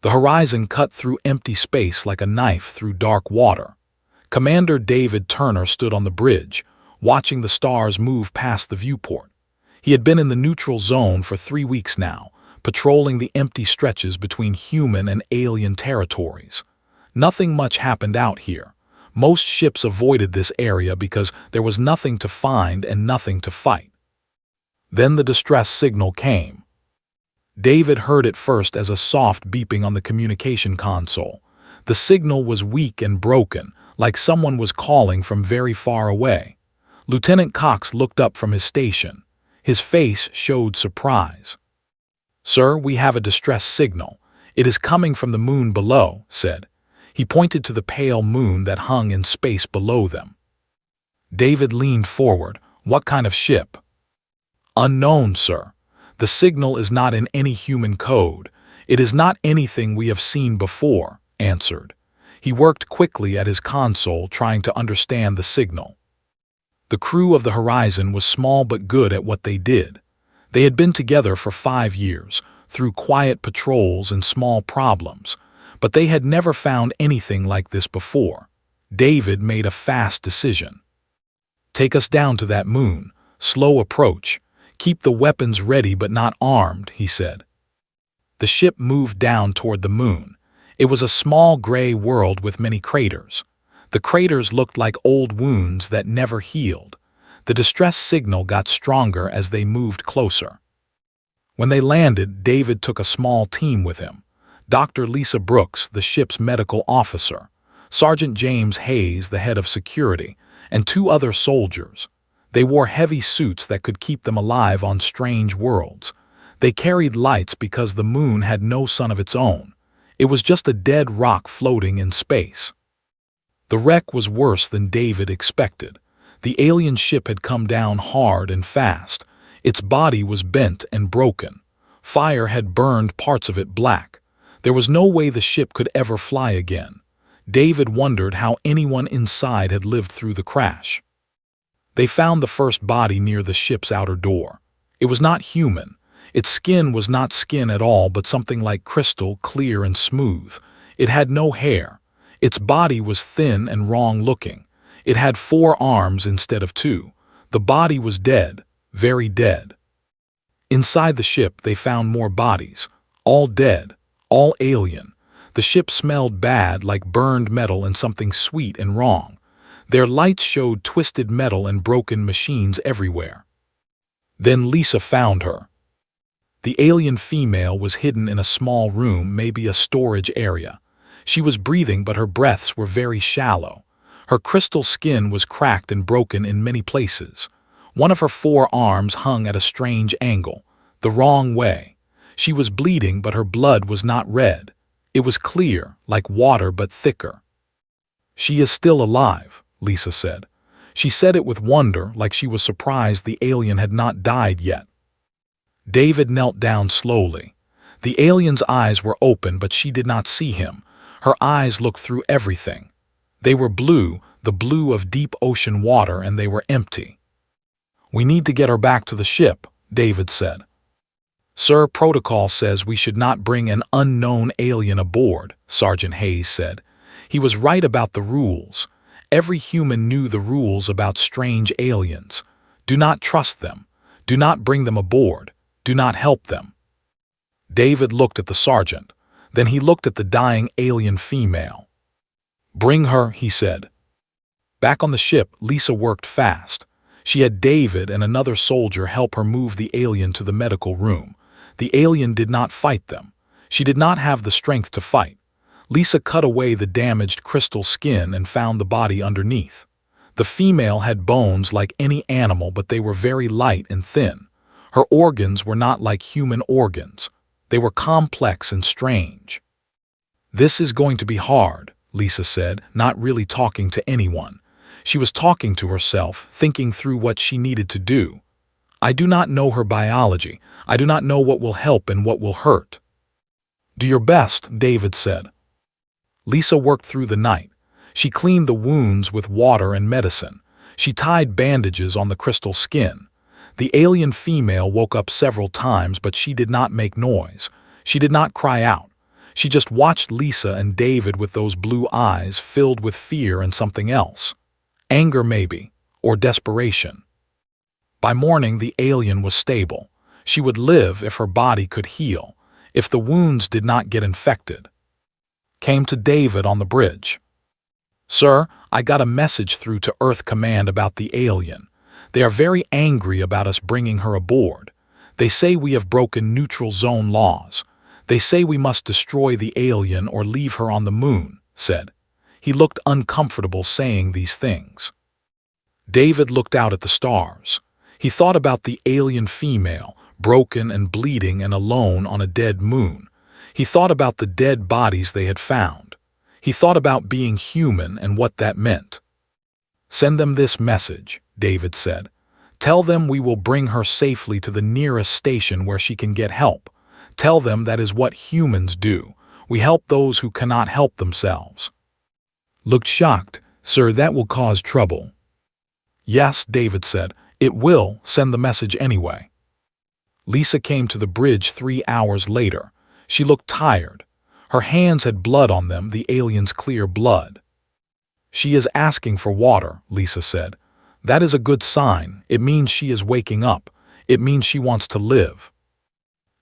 The horizon cut through empty space like a knife through dark water. Commander David Turner stood on the bridge, watching the stars move past the viewport. He had been in the neutral zone for 3 weeks now, patrolling the empty stretches between human and alien territories. Nothing much happened out here. Most ships avoided this area because there was nothing to find and nothing to fight. Then the distress signal came. David heard it first as a soft beeping on the communication console. The signal was weak and broken, like someone was calling from very far away. Lieutenant Cox looked up from his station. His face showed surprise. "Sir, we have a distress signal. It is coming from the moon below," said. He pointed to the pale moon that hung in space below them. David leaned forward. "What kind of ship?" "Unknown, sir. The signal is not in any human code. It is not anything we have seen before," answered. He worked quickly at his console, trying to understand the signal. The crew of the Horizon was small but good at what they did. They had been together for 5 years, through quiet patrols and small problems, but they had never found anything like this before. David made a fast decision. "Take us down to that moon. Slow approach. Keep the weapons ready but not armed," he said. The ship moved down toward the moon. It was a small gray world with many craters. The craters looked like old wounds that never healed. The distress signal got stronger as they moved closer. When they landed, David took a small team with him. Dr. Lisa Brooks, the ship's medical officer, Sergeant James Hayes, the head of security, and 2 other soldiers. They wore heavy suits that could keep them alive on strange worlds. They carried lights because the moon had no sun of its own. It was just a dead rock floating in space. The wreck was worse than David expected. The alien ship had come down hard and fast. Its body was bent and broken. Fire had burned parts of it black. There was no way the ship could ever fly again. David wondered how anyone inside had lived through the crash. They found the first body near the ship's outer door. It was not human. Its skin was not skin at all, but something like crystal, clear and smooth. It had no hair. Its body was thin and wrong-looking. It had 4 arms instead of 2. The body was dead, very dead. Inside the ship, they found more bodies, all dead, all alien. The ship smelled bad, like burned metal and something sweet and wrong. Their lights showed twisted metal and broken machines everywhere. Then Lisa found her. The alien female was hidden in a small room, maybe a storage area. She was breathing, but her breaths were very shallow. Her crystal skin was cracked and broken in many places. One of her 4 arms hung at a strange angle, the wrong way. She was bleeding, but her blood was not red. It was clear, like water, but thicker. "She is still alive," Lisa said. She said it with wonder, like she was surprised the alien had not died yet. David knelt down slowly. The alien's eyes were open, but she did not see him. Her eyes looked through everything. They were blue, the blue of deep ocean water, and they were empty. "We need to get her back to the ship," David said. "Sir, protocol says we should not bring an unknown alien aboard," Sergeant Hayes said. He was right about the rules. Every human knew the rules about strange aliens. Do not trust them. Do not bring them aboard. Do not help them. David looked at the sergeant. Then he looked at the dying alien female. "Bring her," he said. Back on the ship, Lisa worked fast. She had David and another soldier help her move the alien to the medical room. The alien did not fight them. She did not have the strength to fight. Lisa cut away the damaged crystal skin and found the body underneath. The female had bones like any animal, but they were very light and thin. Her organs were not like human organs. They were complex and strange. "This is going to be hard," Lisa said, not really talking to anyone. She was talking to herself, thinking through what she needed to do. "I do not know her biology. I do not know what will help and what will hurt." "Do your best," David said. Lisa worked through the night. She cleaned the wounds with water and medicine. She tied bandages on the crystal skin. The alien female woke up several times, but she did not make noise. She did not cry out. She just watched Lisa and David with those blue eyes filled with fear and something else. Anger maybe, or desperation. By morning the alien was stable. She would live if her body could heal, if the wounds did not get infected. Came to David on the bridge. "Sir, I got a message through to Earth Command about the alien. They are very angry about us bringing her aboard. They say we have broken neutral zone laws. They say we must destroy the alien or leave her on the moon," said. He looked uncomfortable saying these things. David looked out at the stars. He thought about the alien female, broken and bleeding and alone on a dead moon. He thought about the dead bodies they had found. He thought about being human and what that meant. "Send them this message," David said. "Tell them we will bring her safely to the nearest station where she can get help. Tell them that is what humans do. We help those who cannot help themselves." Looked shocked. "Sir, that will cause trouble." "Yes," David said. "It will. Send the message anyway." Lisa came to the bridge 3 hours later. She looked tired. Her hands had blood on them, the alien's clear blood. "She is asking for water," Lisa said. "That is a good sign. It means she is waking up. It means she wants to live."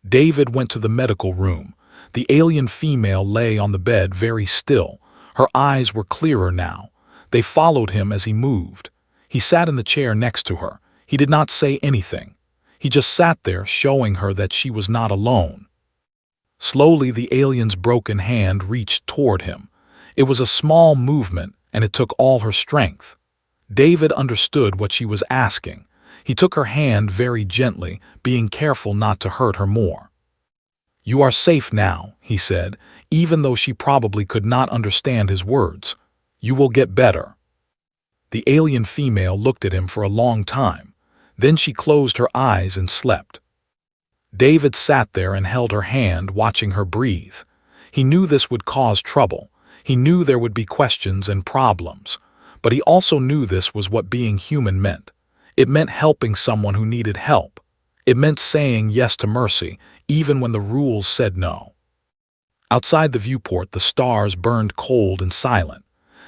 David went to the medical room. The alien female lay on the bed very still. Her eyes were clearer now. They followed him as he moved. He sat in the chair next to her. He did not say anything. He just sat there, showing her that she was not alone. Slowly, the alien's broken hand reached toward him. It was a small movement, and it took all her strength. David understood what she was asking. He took her hand very gently, being careful not to hurt her more. "You are safe now," he said, even though she probably could not understand his words. "You will get better." The alien female looked at him for a long time. Then she closed her eyes and slept. David sat there and held her hand, watching her breathe. He knew this would cause trouble. He knew there would be questions and problems. But he also knew this was what being human meant. It meant helping someone who needed help. It meant saying yes to mercy, even when the rules said no. Outside the viewport, the stars burned cold and silent.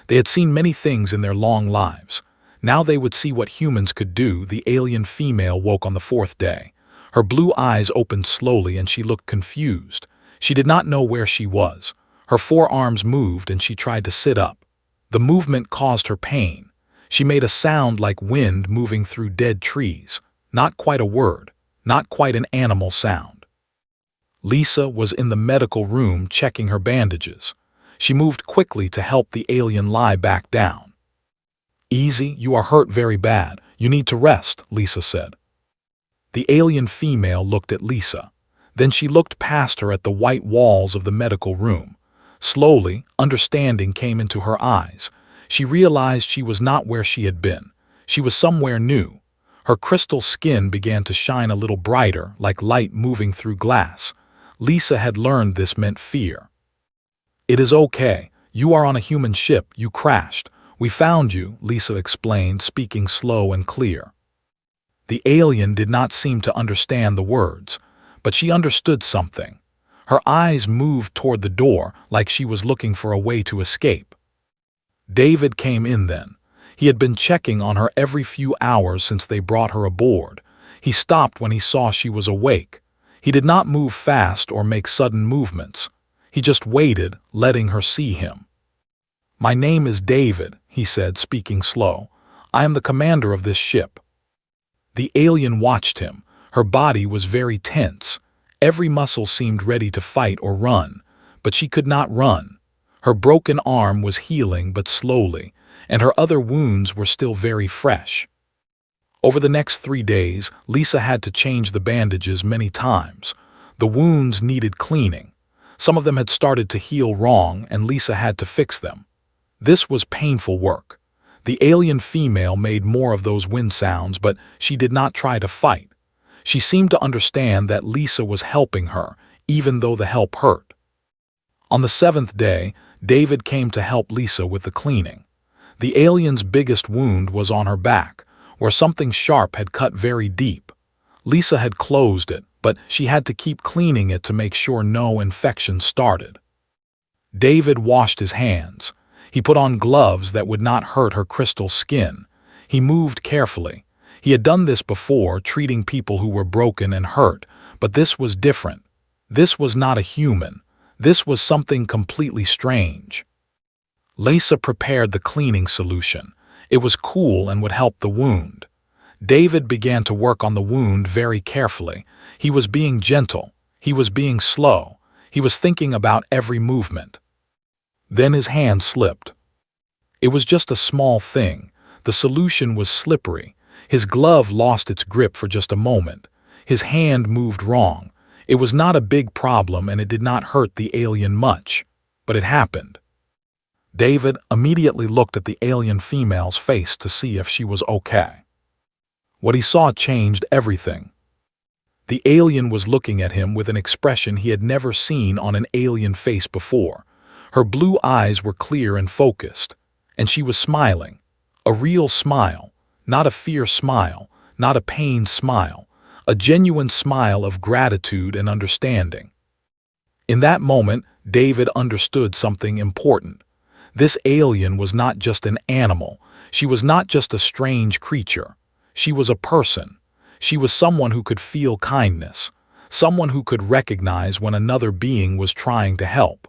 They had seen many things in their long lives. Now they would see what humans could do. The alien female woke on the 4th day. Her blue eyes opened slowly and she looked confused. She did not know where she was. Her forearms moved and she tried to sit up. The movement caused her pain. She made a sound like wind moving through dead trees. Not quite a word, not quite an animal sound. Lisa was in the medical room checking her bandages. She moved quickly to help the alien lie back down. "Easy, you are hurt very bad. You need to rest," Lisa said. The alien female looked at Lisa. Then she looked past her at the white walls of the medical room. Slowly, understanding came into her eyes. She realized she was not where she had been. She was somewhere new. Her crystal skin began to shine a little brighter, like light moving through glass. Lisa had learned this meant fear. "It is okay. You are on a human ship. You crashed. We found you," Lisa explained, speaking slow and clear. The alien did not seem to understand the words, but she understood something. Her eyes moved toward the door like she was looking for a way to escape. David came in then. He had been checking on her every few hours since they brought her aboard. He stopped when he saw she was awake. He did not move fast or make sudden movements. He just waited, letting her see him. "My name is David," he said, speaking slow. "I am the commander of this ship." The alien watched him. Her body was very tense. Every muscle seemed ready to fight or run, but she could not run. Her broken arm was healing but slowly, and her other wounds were still very fresh. Over the next 3 days, Lisa had to change the bandages many times. The wounds needed cleaning. Some of them had started to heal wrong, and Lisa had to fix them. This was painful work. The alien female made more of those wind sounds, but she did not try to fight. She seemed to understand that Lisa was helping her, even though the help hurt. On the 7th day, David came to help Lisa with the cleaning. The alien's biggest wound was on her back, where something sharp had cut very deep. Lisa had closed it, but she had to keep cleaning it to make sure no infection started. David washed his hands. He put on gloves that would not hurt her crystal skin. He moved carefully. He had done this before, treating people who were broken and hurt, but this was different. This was not a human. This was something completely strange. Lisa prepared the cleaning solution. It was cool and would help the wound. David began to work on the wound very carefully. He was being gentle. He was being slow. He was thinking about every movement. Then his hand slipped. It was just a small thing. The solution was slippery. His glove lost its grip for just a moment. His hand moved wrong. It was not a big problem and it did not hurt the alien much. But it happened. David immediately looked at the alien female's face to see if she was okay. What he saw changed everything. The alien was looking at him with an expression he had never seen on an alien face before. Her blue eyes were clear and focused, and she was smiling. A real smile, not a fear smile, not a pained smile, a genuine smile of gratitude and understanding. In that moment, David understood something important. This alien was not just an animal. She was not just a strange creature. She was a person. She was someone who could feel kindness, someone who could recognize when another being was trying to help.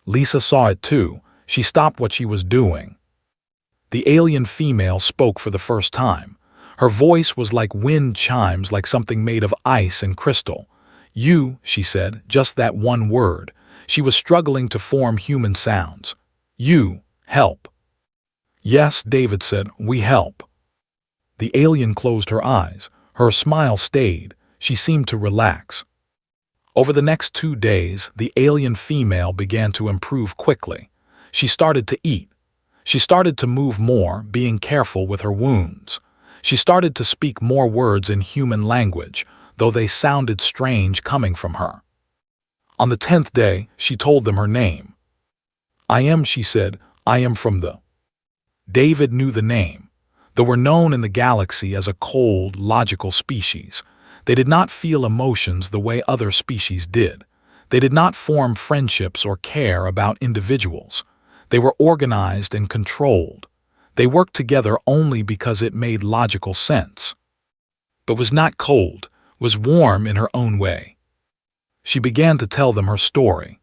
Lisa saw it too. She stopped what she was doing. The alien female spoke for the first time. Her voice was like wind chimes, like something made of ice and crystal. You, she said, just that one word. She was struggling to form human sounds. You, help. Yes, David said, we help. The alien closed her eyes. Her smile stayed. She seemed to relax. Over the next 2 days, the alien female began to improve quickly. She started to eat. She started to move more, being careful with her wounds. She started to speak more words in human language, though they sounded strange coming from her. On the 10th day, she told them her name. I am, she said, I am from the... David knew the name. They were known in the galaxy as a cold, logical species. They did not feel emotions the way other species did. They did not form friendships or care about individuals. They were organized and controlled. They worked together only because it made logical sense. But was not cold, was warm in her own way. She began to tell them her story.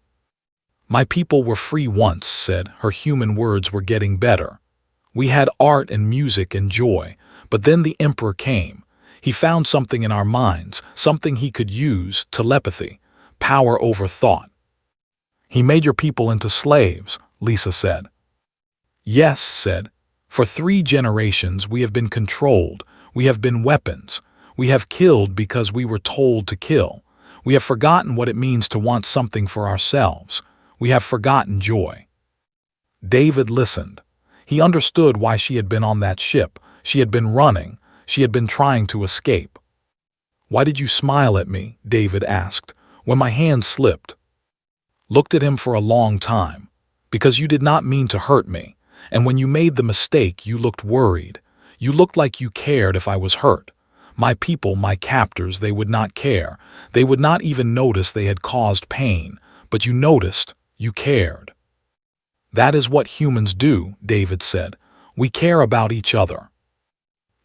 My people were free once, said, her human words were getting better. We had art and music and joy, but then the Emperor came. He found something in our minds, something he could use, telepathy, power over thought. He made your people into slaves, Lisa said. Yes, said. For 3 generations we have been controlled, we have been weapons. We have killed because we were told to kill. We have forgotten what it means to want something for ourselves. We have forgotten joy. David listened. He understood why she had been on that ship. She had been running. She had been trying to escape. Why did you smile at me? David asked, when my hand slipped. Looked at him for a long time. Because you did not mean to hurt me. And when you made the mistake, you looked worried. You looked like you cared if I was hurt. My people, my captors, they would not care. They would not even notice they had caused pain. But you noticed. You cared. That is what humans do, David said. We care about each other.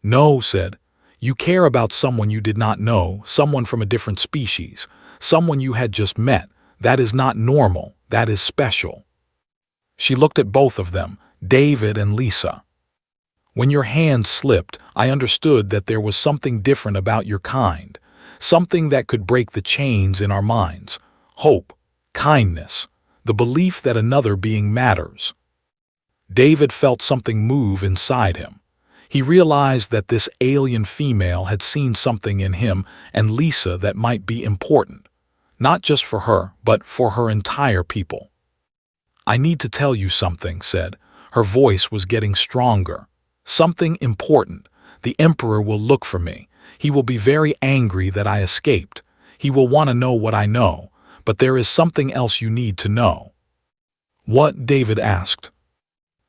No, said. You care about someone you did not know, someone from a different species, someone you had just met. That is not normal. That is special. She looked at both of them, David and Lisa. When your hand slipped, I understood that there was something different about your kind, something that could break the chains in our minds. Hope, kindness, the belief that another being matters. David felt something move inside him. He realized that this alien female had seen something in him and Lisa that might be important, not just for her, but for her entire people. I need to tell you something, said. Her voice was getting stronger. Something important. The Emperor will look for me. He will be very angry that I escaped. He will want to know what I know, but there is something else you need to know. What? David asked.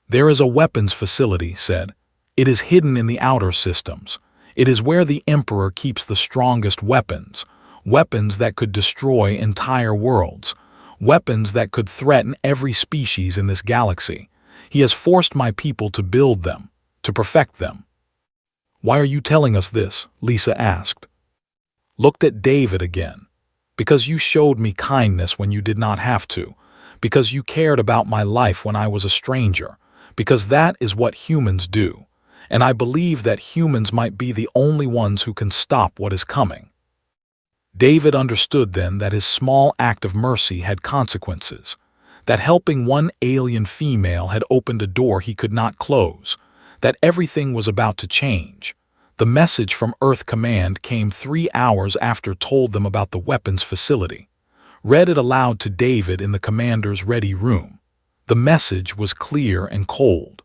There is a weapons facility, said. It is hidden in the outer systems. It is where the Emperor keeps the strongest weapons, weapons that could destroy entire worlds, weapons that could threaten every species in this galaxy. He has forced my people to build them, to perfect them." "Why are you telling us this?" Lisa asked. Looked at David again. "Because you showed me kindness when you did not have to. Because you cared about my life when I was a stranger. Because that is what humans do. And I believe that humans might be the only ones who can stop what is coming." David understood then that his small act of mercy had consequences, that helping one alien female had opened a door he could not close, that everything was about to change. The message from Earth Command came 3 hours after told them about the weapons facility. Read it aloud to David in the commander's ready room. The message was clear and cold.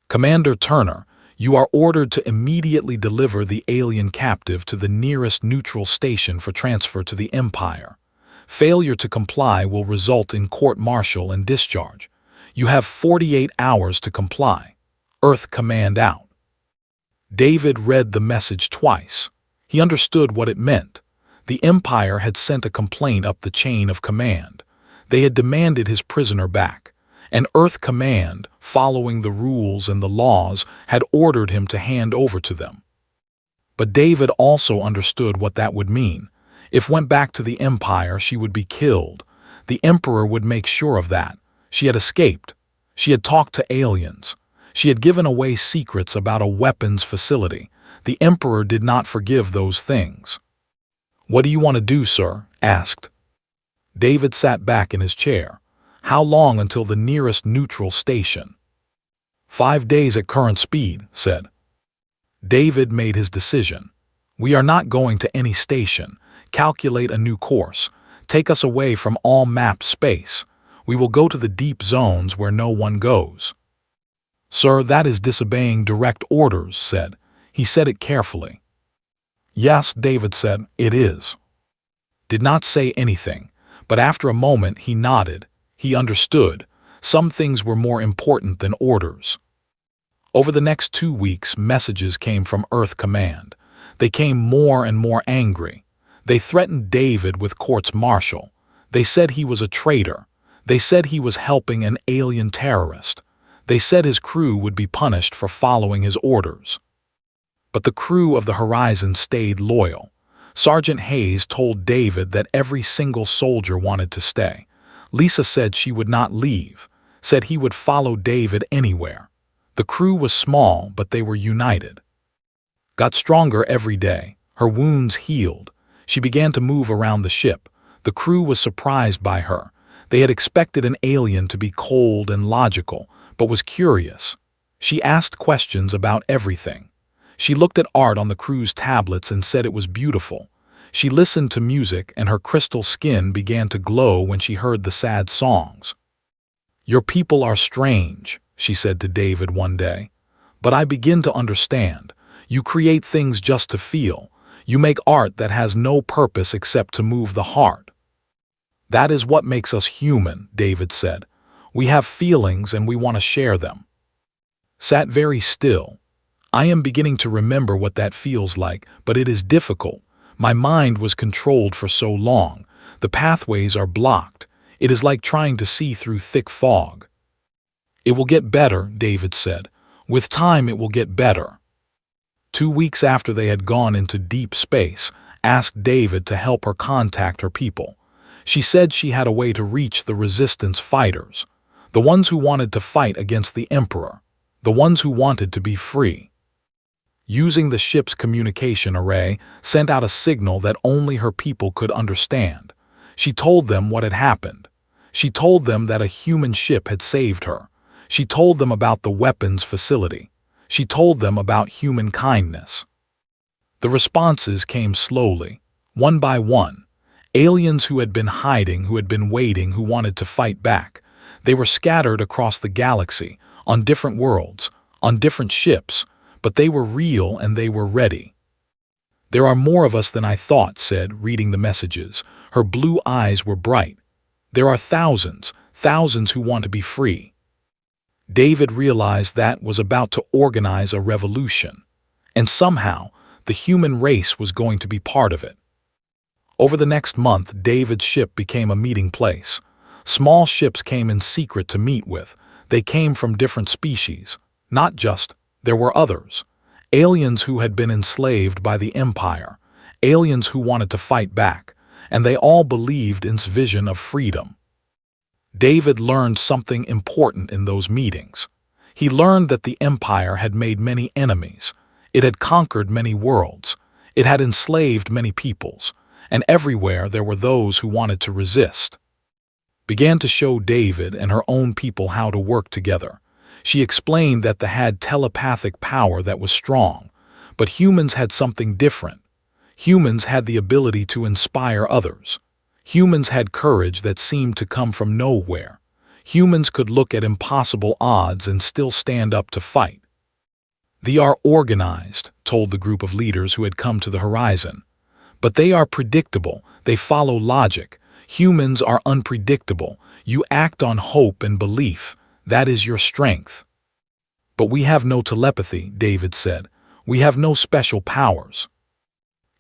"Commander Turner, you are ordered to immediately deliver the alien captive to the nearest neutral station for transfer to the Empire. Failure to comply will result in court-martial and discharge. You have 48 hours to comply. Earth Command out." David read the message twice. He understood what it meant. The Empire had sent a complaint up the chain of command. They had demanded his prisoner back. And Earth Command, following the rules and the laws, had ordered him to hand over to them. But David also understood what that would mean. If went back to the Empire, she would be killed. The Emperor would make sure of that. She had escaped. She had talked to aliens. She had given away secrets about a weapons facility. The Emperor did not forgive those things. "What do you want to do, sir?" asked. David sat back in his chair. "How long until the nearest neutral station?" 5 days at current speed, said. David made his decision. "We are not going to any station. Calculate a new course. Take us away from all mapped space. We will go to the deep zones where no one goes." "Sir, that is disobeying direct orders," said. He said it carefully. "Yes," David said, "it is." Did not say anything, but after a moment he nodded. He understood. Some things were more important than orders. Over the next 2 weeks, messages came from Earth Command. They came more and more angry. They threatened David with courts-martial. They said he was a traitor. They said he was helping an alien terrorist. They said his crew would be punished for following his orders. But the crew of the Horizon stayed loyal. Sergeant Hayes told David that every single soldier wanted to stay. Lisa said she would not leave, said he would follow David anywhere. The crew was small, but they were united. Got stronger every day. Her wounds healed. She began to move around the ship. The crew was surprised by her. They had expected an alien to be cold and logical, but was curious. She asked questions about everything. She looked at art on the crew's tablets and said it was beautiful. She listened to music, and her crystal skin began to glow when she heard the sad songs. "Your people are strange," she said to David one day. "But I begin to understand. You create things just to feel. You make art that has no purpose except to move the heart." "That is what makes us human," David said. "We have feelings and we want to share them." Sat very still. "I am beginning to remember what that feels like, but it is difficult. My mind was controlled for so long. The pathways are blocked. It is like trying to see through thick fog." "It will get better," David said. "With time it will get better." 2 weeks after they had gone into deep space, asked David to help her contact her people. She said she had a way to reach the resistance fighters, the ones who wanted to fight against the Emperor, the ones who wanted to be free. Using the ship's communication array, sent out a signal that only her people could understand. She told them what had happened. She told them that a human ship had saved her. She told them about the weapons facility. She told them about human kindness. The responses came slowly, one by one. Aliens who had been hiding, who had been waiting, who wanted to fight back. They were scattered across the galaxy, on different worlds, on different ships, but they were real and they were ready. "There are more of us than I thought," said, reading the messages. Her blue eyes were bright. "There are thousands, thousands who want to be free." David realized that was about to organize a revolution, and somehow the human race was going to be part of it. Over the next month, David's ship became a meeting place. Small ships came in secret to meet with. They came from different species. Not just, there were others. Aliens who had been enslaved by the Empire. Aliens who wanted to fight back. And they all believed in its vision of freedom. David learned something important in those meetings. He learned that the Empire had made many enemies. It had conquered many worlds. It had enslaved many peoples. And everywhere there were those who wanted to resist. Began to show David and her own people how to work together. She explained that they had telepathic power that was strong, but humans had something different. Humans had the ability to inspire others. Humans had courage that seemed to come from nowhere. Humans could look at impossible odds and still stand up to fight. They are organized, told the group of leaders who had come to the horizon. But they are predictable, they follow logic. Humans are unpredictable. You act on hope and belief. That is your strength. But we have no telepathy, David said. We have no special powers.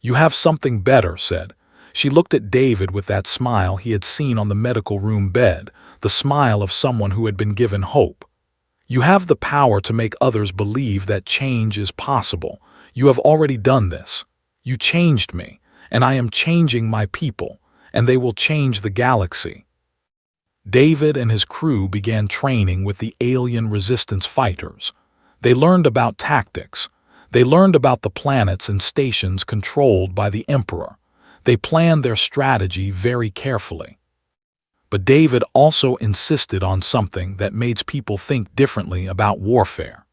You have something better, said. She looked at David with that smile he had seen on the medical room bed, the smile of someone who had been given hope. You have the power to make others believe that change is possible. You have already done this. You changed me, and I am changing my people, and they will change the galaxy. David and his crew began training with the alien resistance fighters. They learned about tactics. They learned about the planets and stations controlled by the Emperor. They planned their strategy very carefully. But David also insisted on something that made people think differently about warfare.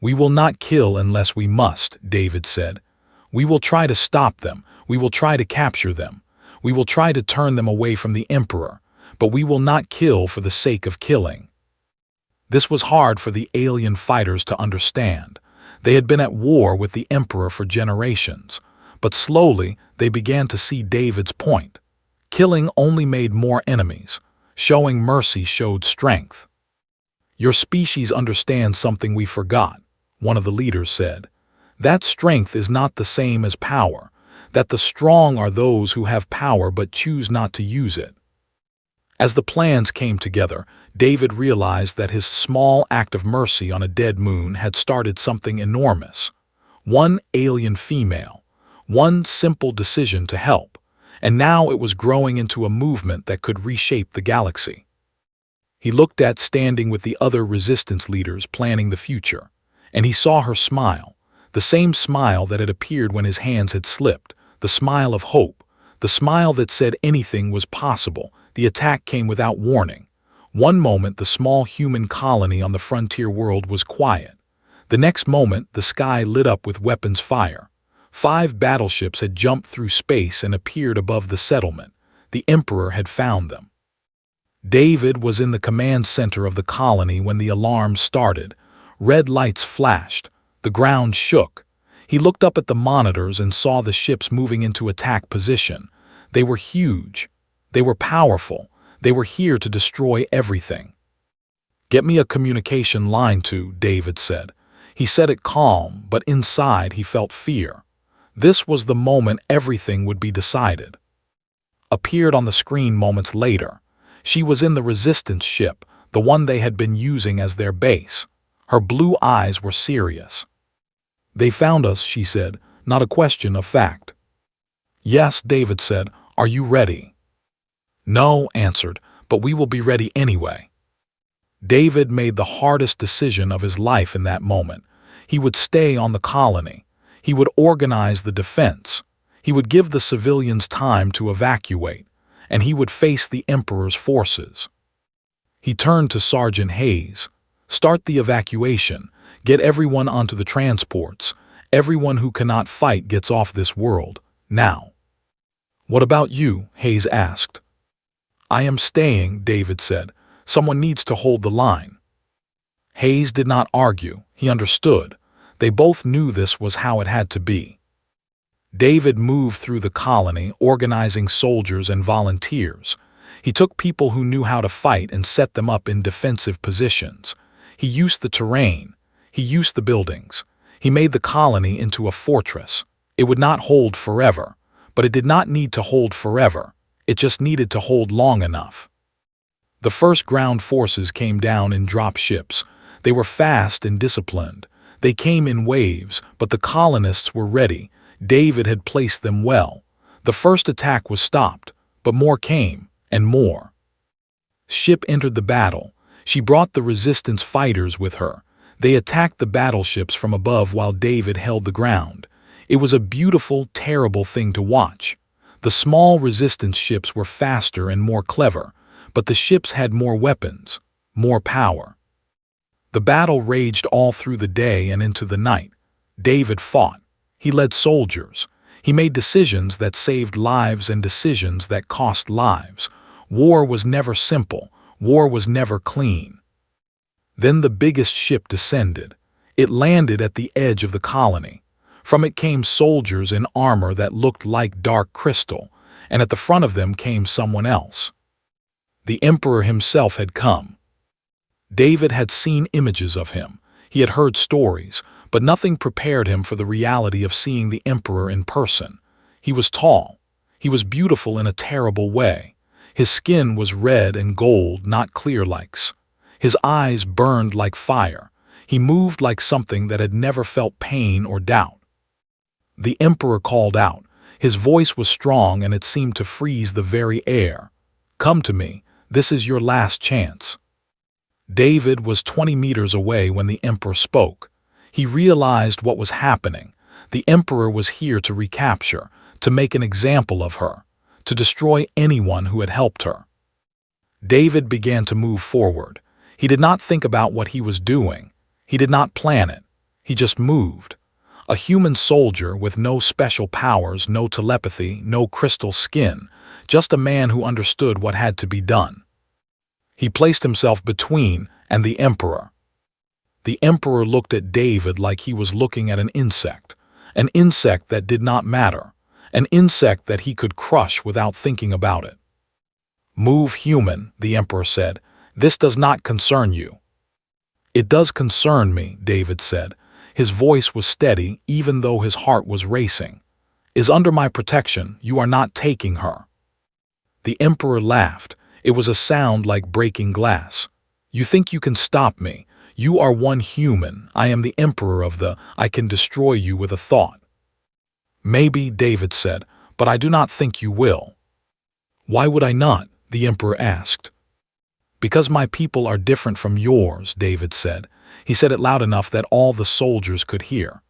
We will not kill unless we must, David said. We will try to stop them. We will try to capture them. We will try to turn them away from the Emperor, but we will not kill for the sake of killing. This was hard for the alien fighters to understand. They had been at war with the Emperor for generations, but slowly they began to see David's point. Killing only made more enemies. Showing mercy showed strength. Your species understands something we forgot, one of the leaders said. That strength is not the same as power, that the strong are those who have power but choose not to use it. As the plans came together, David realized that his small act of mercy on a dead moon had started something enormous. One alien female, one simple decision to help, and now it was growing into a movement that could reshape the galaxy. He looked at standing with the other resistance leaders planning the future, and he saw her smile, the same smile that had appeared when his hands had slipped, the smile of hope, the smile that said anything was possible. The attack came without warning. One moment the small human colony on the frontier world was quiet. The next moment the sky lit up with weapons fire. 5 battleships had jumped through space and appeared above the settlement. The Emperor had found them. David was in the command center of the colony when the alarm started. Red lights flashed. The ground shook. He looked up at the monitors and saw the ships moving into attack position. They were huge. They were powerful. They were here to destroy everything. Get me a communication line too, David said. He said it calm, but inside he felt fear. This was the moment everything would be decided. Appeared on the screen moments later. She was in the resistance ship, the one they had been using as their base. Her blue eyes were serious. They found us, she said, not a question of fact. Yes, David said. Are you ready? No, answered, but we will be ready anyway. David made the hardest decision of his life in that moment. He would stay on the colony. He would organize the defense. He would give the civilians time to evacuate, and he would face the Emperor's forces. He turned to Sergeant Hayes. Start the evacuation. Get everyone onto the transports. Everyone who cannot fight gets off this world, now. What about you? Hayes asked. I am staying, David said. Someone needs to hold the line. Hayes did not argue. He understood. They both knew this was how it had to be. David moved through the colony, organizing soldiers and volunteers. He took people who knew how to fight and set them up in defensive positions. He used the terrain. He used the buildings. He made the colony into a fortress. It would not hold forever, but it did not need to hold forever. It just needed to hold long enough. The first ground forces came down in drop ships. They were fast and disciplined. They came in waves, but the colonists were ready. David had placed them well. The first attack was stopped, but more came, and more. Ship entered the battle. She brought the resistance fighters with her. They attacked the battleships from above while David held the ground. It was a beautiful, terrible thing to watch. The small resistance ships were faster and more clever, but the ships had more weapons, more power. The battle raged all through the day and into the night. David fought. He led soldiers. He made decisions that saved lives and decisions that cost lives. War was never simple. War was never clean. Then the biggest ship descended. It landed at the edge of the colony. From it came soldiers in armor that looked like dark crystal, and at the front of them came someone else. The emperor himself had come. David had seen images of him. He had heard stories, but nothing prepared him for the reality of seeing the emperor in person. He was tall. He was beautiful in a terrible way. His skin was red and gold, not clear likes. His eyes burned like fire. He moved like something that had never felt pain or doubt. The emperor called out. His voice was strong and it seemed to freeze the very air. "Come to me. This is your last chance." David was 20 meters away when the emperor spoke. He realized what was happening. The emperor was here to recapture, to make an example of her, to destroy anyone who had helped her. David began to move forward. He did not think about what he was doing. He did not plan it. He just moved. A human soldier with no special powers, no telepathy, no crystal skin, just a man who understood what had to be done. He placed himself between and the emperor. The emperor looked at David like he was looking at an insect that did not matter, an insect that he could crush without thinking about it. "Move, human," the emperor said. "This does not concern you." "It does concern me," David said. His voice was steady even though his heart was racing. "Is under my protection. You are not taking her." The emperor laughed. It was a sound like breaking glass. "You think you can stop me? You are one human. I am the emperor of the. I can destroy you with a thought." "Maybe," David said, "but I do not think you will." "Why would I not?" the emperor asked. "Because my people are different from yours," David said. He said it loud enough that all the soldiers could hear.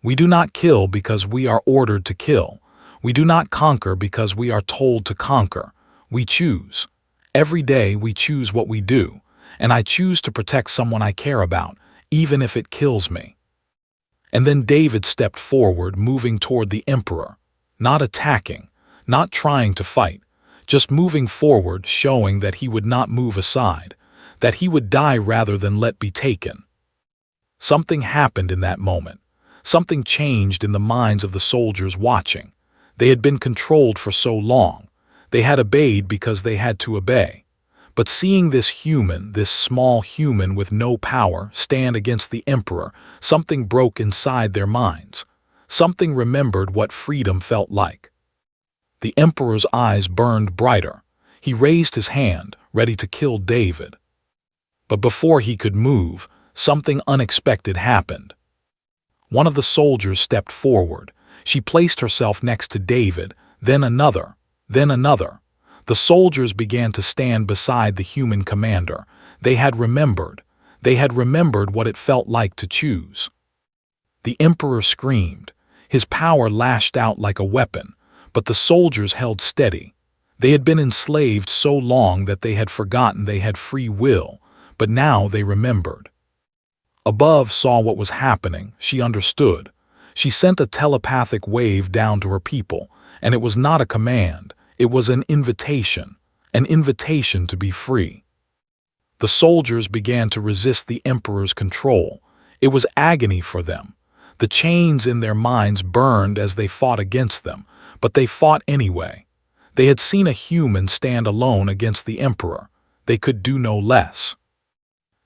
"We do not kill because we are ordered to kill. We do not conquer because we are told to conquer. We choose. Every day we choose what we do, and I choose to protect someone I care about, even if it kills me." And then David stepped forward, moving toward the emperor, not attacking, not trying to fight, just moving forward, showing that he would not move aside, that he would die rather than let be taken. Something happened in that moment. Something changed in the minds of the soldiers watching. They had been controlled for so long. They had obeyed because they had to obey. But seeing this human, this small human with no power, stand against the emperor, something broke inside their minds. Something remembered what freedom felt like. The emperor's eyes burned brighter. He raised his hand, ready to kill David. But before he could move, something unexpected happened. One of the soldiers stepped forward. She placed herself next to David, then another, then another. The soldiers began to stand beside the human commander. They had remembered. They had remembered what it felt like to choose. The emperor screamed. His power lashed out like a weapon, but the soldiers held steady. They had been enslaved so long that they had forgotten they had free will, but now they remembered. Above saw what was happening. She understood. She sent a telepathic wave down to her people, and it was not a command. It was an invitation to be free. The soldiers began to resist the emperor's control. It was agony for them. The chains in their minds burned as they fought against them, but they fought anyway. They had seen a human stand alone against the emperor. They could do no less.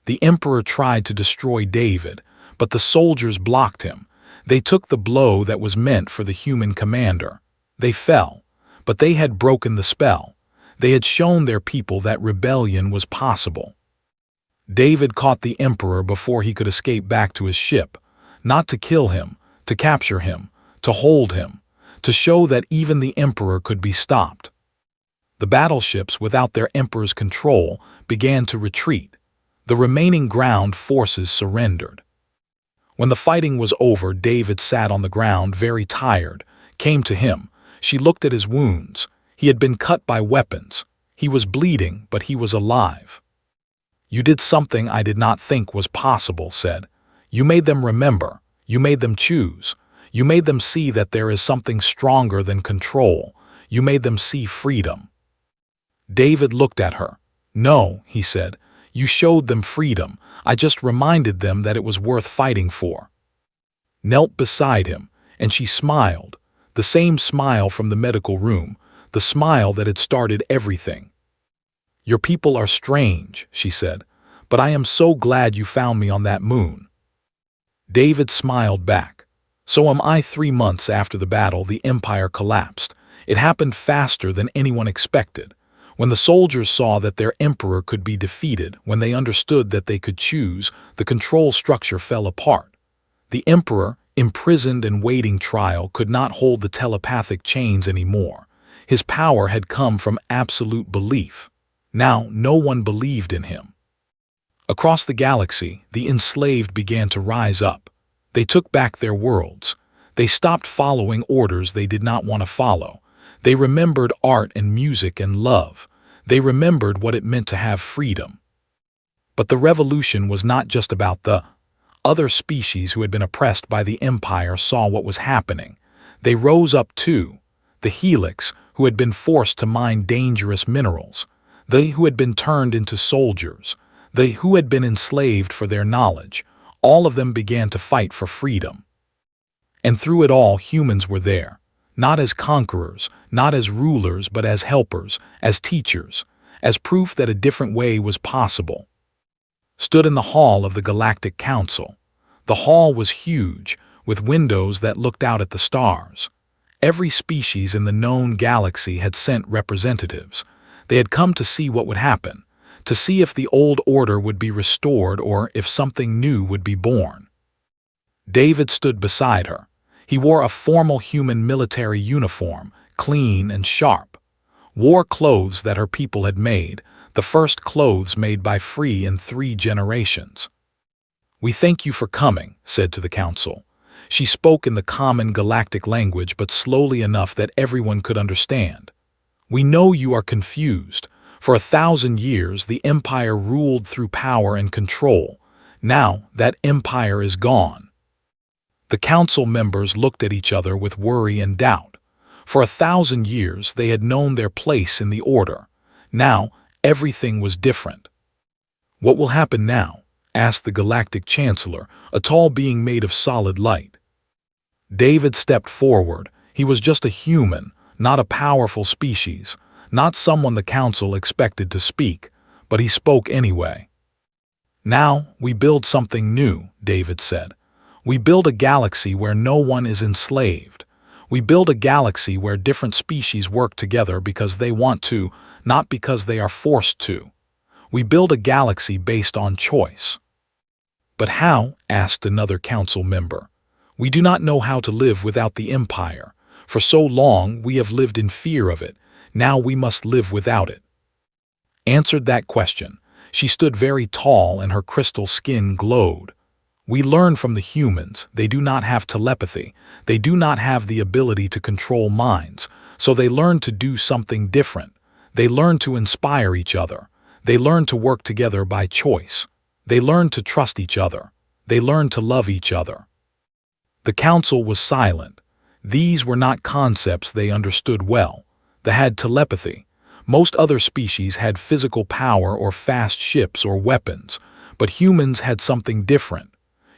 The emperor tried to destroy David, but the soldiers blocked him. They took the blow that was meant for the human commander. They fell, but they had broken the spell. They had shown their people that rebellion was possible. David caught the Emperor before he could escape back to his ship, not to kill him, to capture him, to hold him, to show that even the Emperor could be stopped. The battleships, without their Emperor's control, began to retreat. The remaining ground forces surrendered. When the fighting was over, David sat on the ground, very tired, came to him. She looked at his wounds. He had been cut by weapons. He was bleeding, but he was alive. "You did something I did not think was possible," said. "You made them remember. You made them choose. You made them see that there is something stronger than control. You made them see freedom." David looked at her. "No," he said. "You showed them freedom. I just reminded them that it was worth fighting for." Knelt beside him, and she smiled, the same smile from the medical room, the smile that had started everything. "Your people are strange," she said, "but I am so glad you found me on that moon." David smiled back. "So am I." 3 months after the battle, the Empire collapsed. It happened faster than anyone expected. When the soldiers saw that their Emperor could be defeated, when they understood that they could choose, the control structure fell apart. The Emperor, imprisoned and waiting trial, could not hold the telepathic chains anymore. His power had come from absolute belief. Now no one believed in him. Across the galaxy, the enslaved began to rise up. They took back their worlds. They stopped following orders they did not want to follow. They remembered art and music and love. They remembered what it meant to have freedom. But the revolution was not just about the other species who had been oppressed by the Empire. Saw what was happening. They rose up too. The Helix, who had been forced to mine dangerous minerals. They who had been turned into soldiers. They who had been enslaved for their knowledge. All of them began to fight for freedom. And through it all, humans were there. Not as conquerors, not as rulers, but as helpers, as teachers, as proof that a different way was possible. Stood in the hall of the Galactic Council. The hall was huge, with windows that looked out at the stars. Every species in the known galaxy had sent representatives. They had come to see what would happen, to see if the old order would be restored or if something new would be born. David stood beside her. He wore a formal human military uniform, clean and sharp. War clothes that her people had made, the first clothes made by free in 3 generations. "We thank you for coming," said to the council. She spoke in the common galactic language, but slowly enough that everyone could understand. "We know you are confused. For 1,000 years, the Empire ruled through power and control. Now, that empire is gone." The council members looked at each other with worry and doubt. For 1,000 years, they had known their place in the order. Now, everything was different. "What will happen now?" asked the Galactic Chancellor, a tall being made of solid light. David stepped forward. He was just a human, not a powerful species, not someone the council expected to speak, but he spoke anyway. "Now, we build something new," David said. "We build a galaxy where no one is enslaved. We build a galaxy where different species work together because they want to, not because they are forced to. We build a galaxy based on choice." "But how?" asked another council member. "We do not know how to live without the Empire. For so long we have lived in fear of it. Now we must live without it." Answered that question. She stood very tall and her crystal skin glowed. "We learn from the humans. They do not have telepathy. They do not have the ability to control minds. So they learn to do something different. They learn to inspire each other. They learn to work together by choice. They learn to trust each other. They learn to love each other." The council was silent. These were not concepts they understood well. They had telepathy. Most other species had physical power or fast ships or weapons, but humans had something different.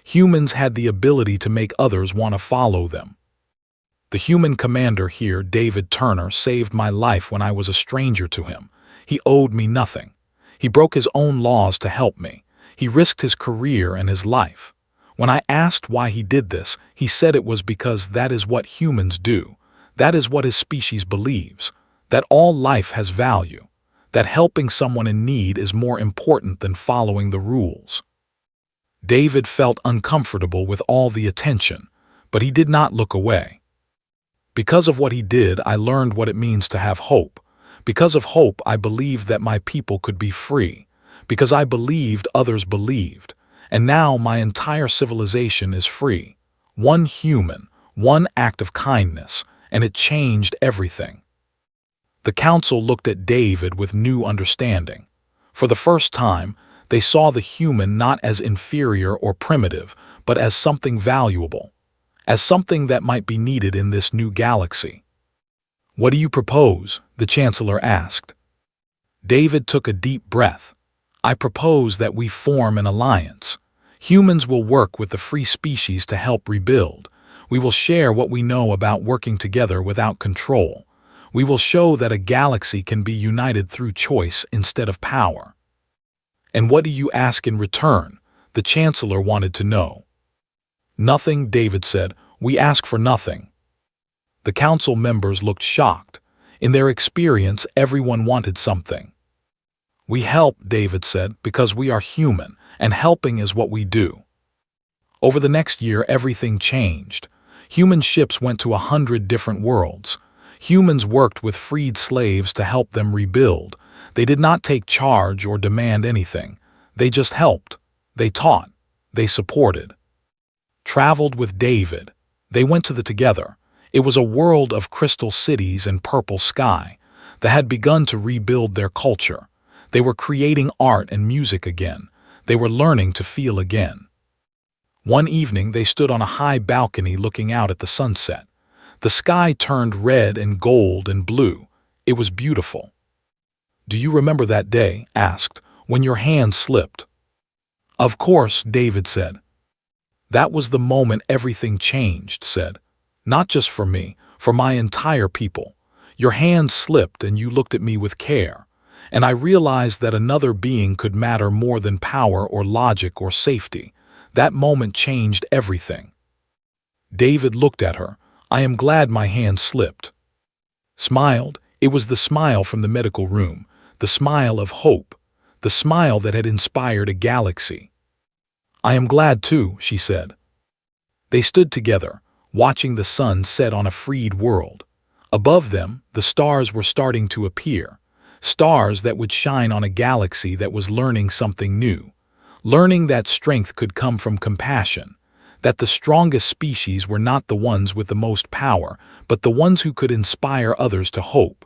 Humans had the ability to make others want to follow them. "The human commander here, David Turner, saved my life when I was a stranger to him. He owed me nothing. He broke his own laws to help me. He risked his career and his life. When I asked why he did this, he said it was because that is what humans do. That is what his species believes, that all life has value, that helping someone in need is more important than following the rules. David felt uncomfortable with all the attention, but he did not look away. Because of what he did, I learned what it means to have hope. Because of hope, I believed that my people could be free. Because I believed, others believed. And now my entire civilization is free. One human, one act of kindness, and it changed everything. The council looked at David with new understanding. For the first time, they saw the human not as inferior or primitive, but as something valuable, as something that might be needed in this new galaxy. "What do you propose?" the Chancellor asked. David took a deep breath. "I propose that we form an alliance. Humans will work with the free species to help rebuild. We will share what we know about working together without control. We will show that a galaxy can be united through choice instead of power." "And what do you ask in return?" the Chancellor wanted to know. "Nothing," David said. "We ask for nothing." The council members looked shocked. In their experience, everyone wanted something. "We help," David said, "because we are human, and helping is what we do." Over the next year, everything changed. Human ships went to 100 different worlds. Humans worked with freed slaves to help them rebuild. They did not take charge or demand anything. They just helped. They taught. They supported. Traveled with David. They went to the together. It was a world of crystal cities and purple sky that had begun to rebuild their culture. They were creating art and music again. They were learning to feel again. One evening, they stood on a high balcony looking out at the sunset. The sky turned red and gold and blue. It was beautiful. "Do you remember that day?" asked, "when your hand slipped?" "Of course," David said. "That was the moment everything changed," said. "Not just for me, for my entire people. Your hand slipped and you looked at me with care. And I realized that another being could matter more than power or logic or safety. That moment changed everything." David looked at her. "I am glad my hand slipped." Smiled. It was the smile from the medical room, the smile of hope, the smile that had inspired a galaxy. "I am glad too," she said. They stood together, watching the sun set on a freed world. Above them, the stars were starting to appear, stars that would shine on a galaxy that was learning something new, learning that strength could come from compassion, that the strongest species were not the ones with the most power, but the ones who could inspire others to hope.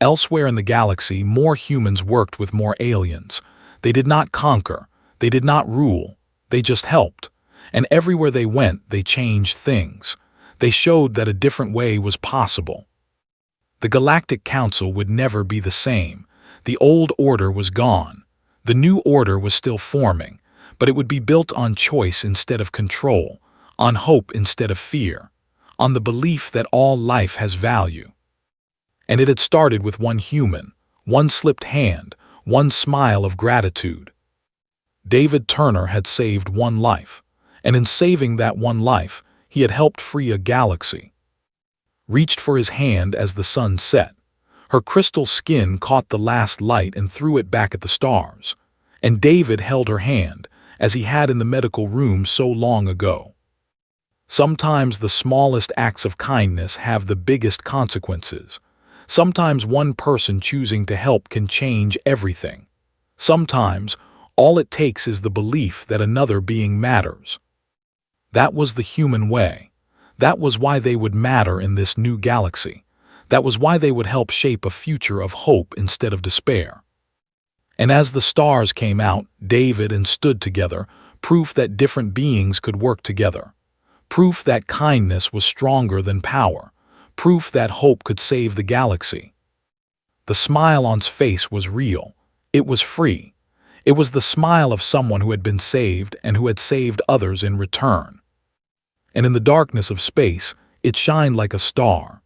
Elsewhere in the galaxy, more humans worked with more aliens. They did not conquer, they did not rule, they just helped. And everywhere they went, they changed things. They showed that a different way was possible. The Galactic Council would never be the same. The old order was gone. The new order was still forming, but it would be built on choice instead of control, on hope instead of fear, on the belief that all life has value. And it had started with one human, one slipped hand, one smile of gratitude. David Turner had saved one life, and in saving that one life, he had helped free a galaxy. Reached for his hand as the sun set. Her crystal skin caught the last light and threw it back at the stars. And David held her hand, as he had in the medical room so long ago. Sometimes the smallest acts of kindness have the biggest consequences. Sometimes one person choosing to help can change everything. Sometimes all it takes is the belief that another being matters. That was the human way. That was why they would matter in this new galaxy. That was why they would help shape a future of hope instead of despair. And as the stars came out, David and stood together, proof that different beings could work together. Proof that kindness was stronger than power. Proof that hope could save the galaxy. The smile on his face was real. It was free. It was the smile of someone who had been saved and who had saved others in return. And in the darkness of space, it shined like a star.